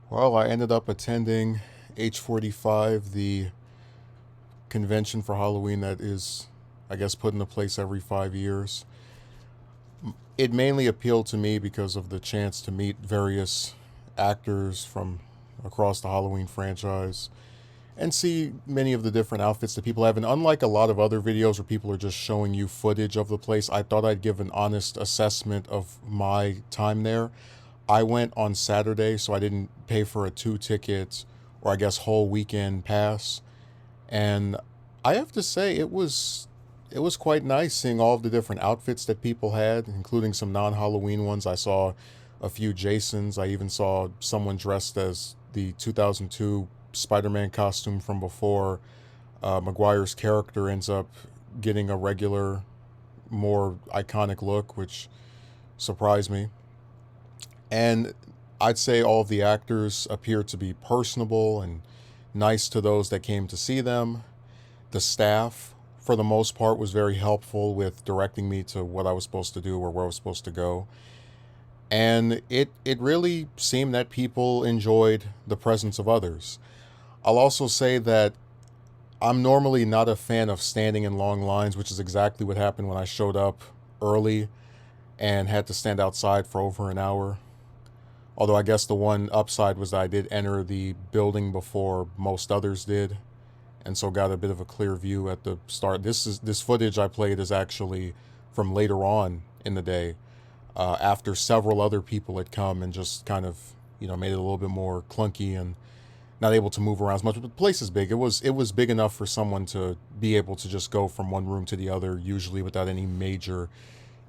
Well, I ended up attending H45, the convention for Halloween that is, I guess, put into place every 5 years. It mainly appealed to me because of the chance to meet various actors from across the Halloween franchise and see many of the different outfits that people have. And unlike a lot of other videos where people are just showing you footage of the place, I thought I'd give an honest assessment of my time there. I went on Saturday, so I didn't pay for a two ticket or I guess whole weekend pass. And I have to say it was quite nice seeing all of the different outfits that people had, including some non-Halloween ones. I saw a few Jasons. I even saw someone dressed as the 2002 Spider-Man costume from before Maguire's character ends up getting a regular, more iconic look, which surprised me. And I'd say all of the actors appeared to be personable and nice to those that came to see them. The staff, for the most part, was very helpful with directing me to what I was supposed to do or where I was supposed to go. And it really seemed that people enjoyed the presence of others. I'll also say that I'm normally not a fan of standing in long lines, which is exactly what happened when I showed up early and had to stand outside for over an hour. Although I guess the one upside was that I did enter the building before most others did, and so got a bit of a clear view at the start. This footage I played is actually from later on in the day, after several other people had come and just kind of made it a little bit more clunky and not able to move around as much. But the place is big. It was big enough for someone to be able to just go from one room to the other, usually without any major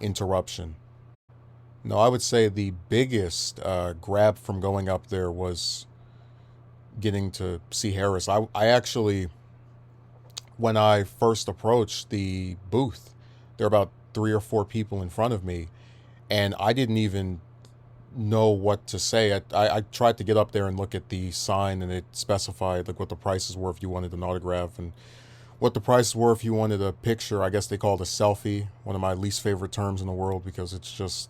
interruption. No, I would say the biggest grab from going up there was getting to see Harris. I actually, when I first approached the booth, there were about three or four people in front of me, and I didn't even know what to say. I tried to get up there and look at the sign, and it specified like what the prices were if you wanted an autograph and what the prices were if you wanted a picture. I guess they call it a selfie, one of my least favorite terms in the world because it's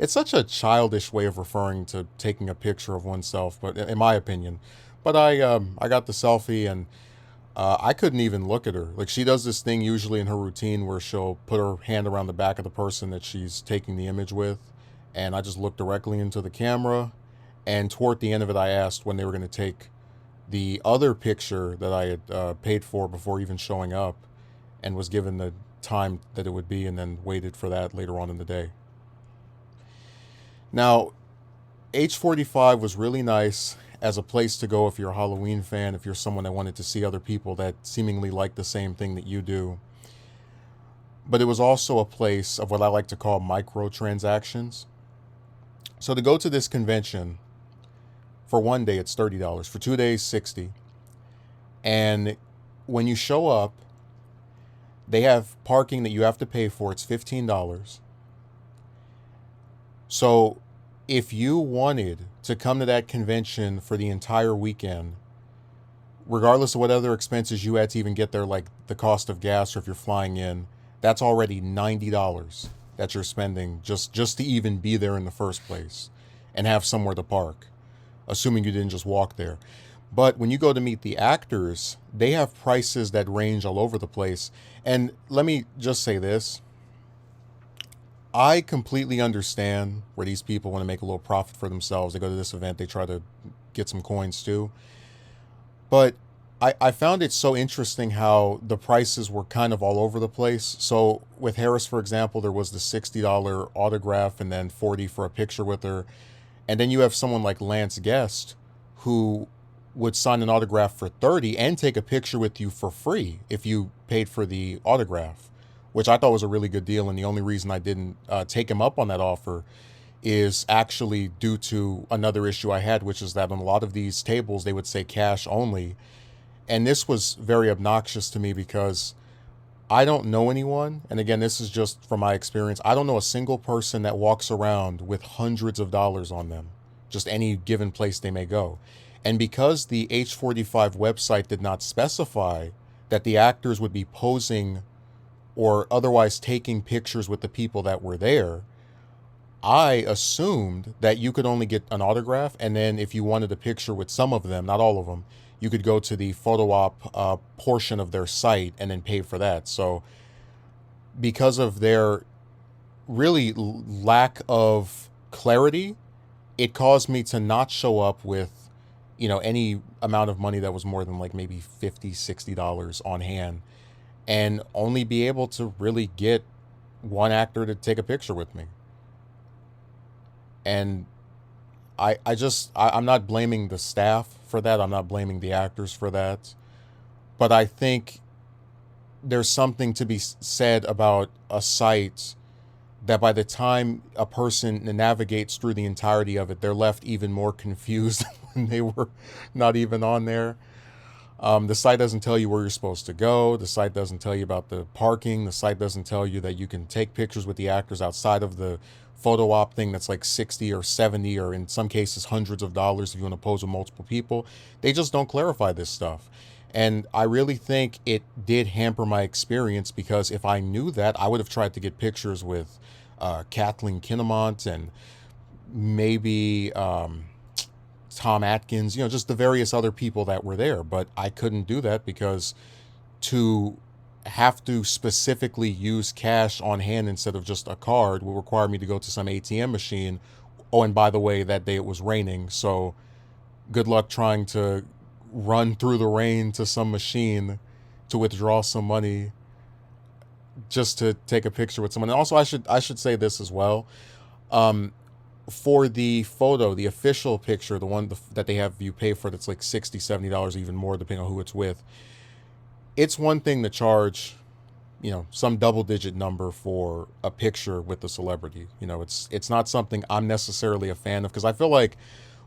such a childish way of referring to taking a picture of oneself, but in my opinion. But I got the selfie and I couldn't even look at her. Like she does this thing usually in her routine where she'll put her hand around the back of the person that she's taking the image with, and I just looked directly into the camera. And toward the end of it, I asked when they were going to take the other picture that I had paid for before even showing up, and was given the time that it would be, and then waited for that later on in the day. Now, H45 was really nice as a place to go if you're a Halloween fan, if you're someone that wanted to see other people that seemingly like the same thing that you do. But it was also a place of what I like to call microtransactions. So to go to this convention, for one day it's $30, for 2 days 60. And when you show up, they have parking that you have to pay for. It's $15. So if you wanted to come to that convention for the entire weekend, regardless of what other expenses you had to even get there, like the cost of gas or if you're flying in, that's already $90 that you're spending just to even be there in the first place and have somewhere to park, assuming you didn't just walk there. But when you go to meet the actors, they have prices that range all over the place. And let me just say this. I completely understand where these people want to make a little profit for themselves. They go to this event, they try to get some coins too. But I found it so interesting how the prices were kind of all over the place. So with Harris, for example, there was the $60 autograph and then 40 for a picture with her. And then you have someone like Lance Guest who would sign an autograph for 30 and take a picture with you for free if you paid for the autograph, which I thought was a really good deal. And the only reason I didn't take him up on that offer is actually due to another issue I had, which is that on a lot of these tables, they would say cash only. And this was very obnoxious to me because I don't know anyone. And again, this is just from my experience. I don't know a single person that walks around with hundreds of dollars on them, just any given place they may go. And because the H45 website did not specify that the actors would be posing or otherwise taking pictures with the people that were there, I assumed that you could only get an autograph, and then if you wanted a picture with some of them, not all of them, you could go to the photo op portion of their site and then pay for that. So because of their really lack of clarity, it caused me to not show up with, any amount of money that was more than like maybe $50, $60 on hand, and only be able to really get one actor to take a picture with me. And I'm not blaming the staff for that. I'm not blaming the actors for that. But I think there's something to be said about a site that by the time a person navigates through the entirety of it, they're left even more confused when they were not even on there. The site doesn't tell you where you're supposed to go. The site doesn't tell you about the parking. The site doesn't tell you that you can take pictures with the actors outside of the photo op thing that's like 60 or 70 or in some cases hundreds of dollars if you want to pose with multiple people. They just don't clarify this stuff. And I really think it did hamper my experience, because if I knew that, I would have tried to get pictures with Kathleen Kinnemont and maybe Tom Atkins, just the various other people that were there. But I couldn't do that because to have to specifically use cash on hand instead of just a card will require me to go to some ATM machine. Oh, and by the way, that day it was raining, so good luck trying to run through the rain to some machine to withdraw some money just to take a picture with someone. And also, I should say this as well. For the photo, the official picture, the one that they have you pay for, that's like $60, $70, even more depending on who it's with. It's one thing to charge, some double-digit number for a picture with the celebrity. It's not something I'm necessarily a fan of, because I feel like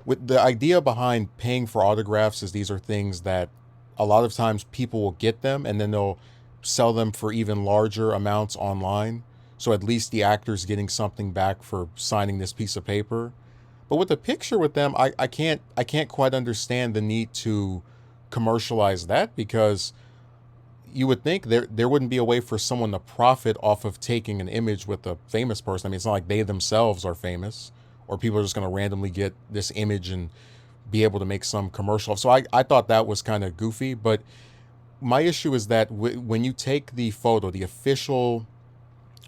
with the idea behind paying for autographs is these are things that a lot of times people will get them and then they'll sell them for even larger amounts online. So at least the actor's getting something back for signing this piece of paper. But with the picture with them, I can't quite understand the need to commercialize that, because you would think there wouldn't be a way for someone to profit off of taking an image with a famous person. I mean, it's not like they themselves are famous, or people are just going to randomly get this image and be able to make some commercial. So I thought that was kind of goofy. But my issue is that when you take the photo, the official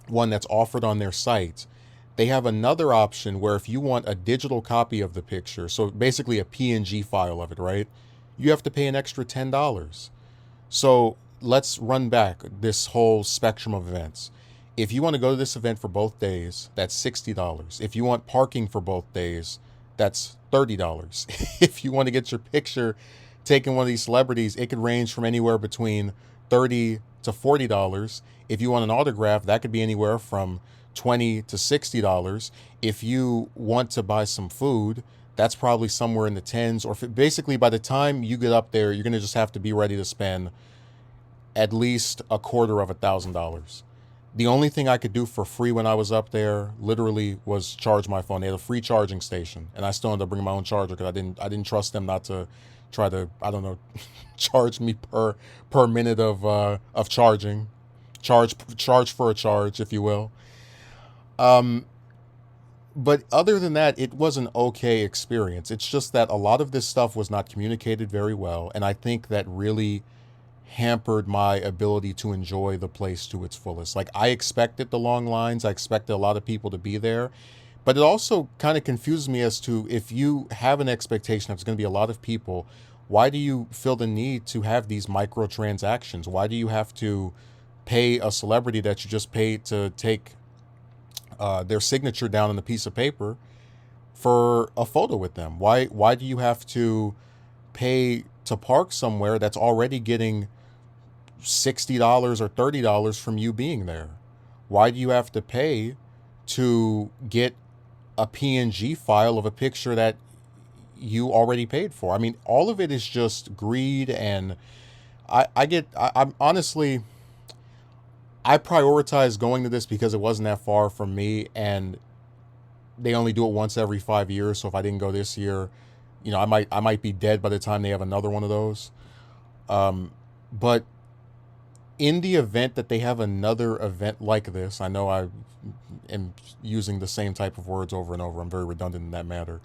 one that's offered on their site, they have another option where if you want a digital copy of the picture, so basically a PNG file of it, right? You have to pay an extra $10. So let's run back this whole spectrum of events. If you want to go to this event for both days, that's $60. If you want parking for both days, that's $30. If you want to get your picture taken with one of these celebrities, it could range from anywhere between $30 to $40. If you want an autograph, that could be anywhere from $20 to $60. If you want to buy some food, that's probably somewhere in the tens. Or basically, by the time you get up there, you're going to just have to be ready to spend at least $250,000. The only thing I could do for free when I was up there literally was charge my phone. They had a free charging station, and I still ended up bringing my own charger because I didn't trust them not to try to, I don't know, charge me per minute of charging. Charge for a charge, if you will. But other than that, it was an okay experience. It's just that a lot of this stuff was not communicated very well, and I think that really hampered my ability to enjoy the place to its fullest. Like, I expected the long lines, I expected a lot of people to be there, but it also kind of confuses me as to, if you have an expectation that there's going to be a lot of people, why do you feel the need to have these microtransactions? Why do you have to pay a celebrity that you just paid to take their signature down on a piece of paper for a photo with them? Why do you have to pay to park somewhere that's already getting $60 or $30 from you being there? Why do you have to pay to get a PNG file of a picture that you already paid for? I mean, all of it is just greed, and I'm honestly, I prioritize going to this because it wasn't that far from me, and they only do it once every 5 years. So if I didn't go this year, I might be dead by the time they have another one of those. But in the event that they have another event like this, I know am using the same type of words over and over. I'm very redundant in that matter.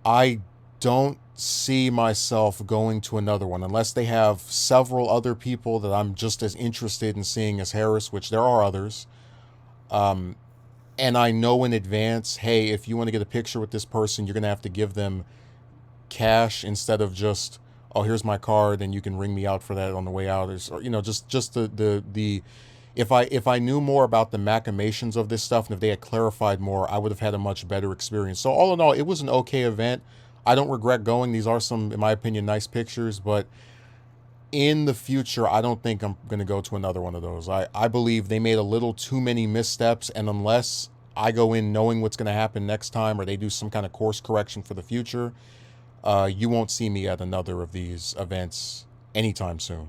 I don't see myself going to another one unless they have several other people that I'm just as interested in seeing as Harris, which there are others. And I know in advance, hey, if you want to get a picture with this person, you're going to have to give them cash instead of just, oh, here's my card and you can ring me out for that on the way out, or just the if I knew more about the machinations of this stuff and if they had clarified more, I would have had a much better experience. So all in all, it was an okay event. I don't regret going. These are some, in my opinion, nice pictures, but in the future, I don't think I'm going to go to another one of those. I believe they made a little too many missteps, and unless I go in knowing what's going to happen next time or they do some kind of course correction for the future, you won't see me at another of these events anytime soon.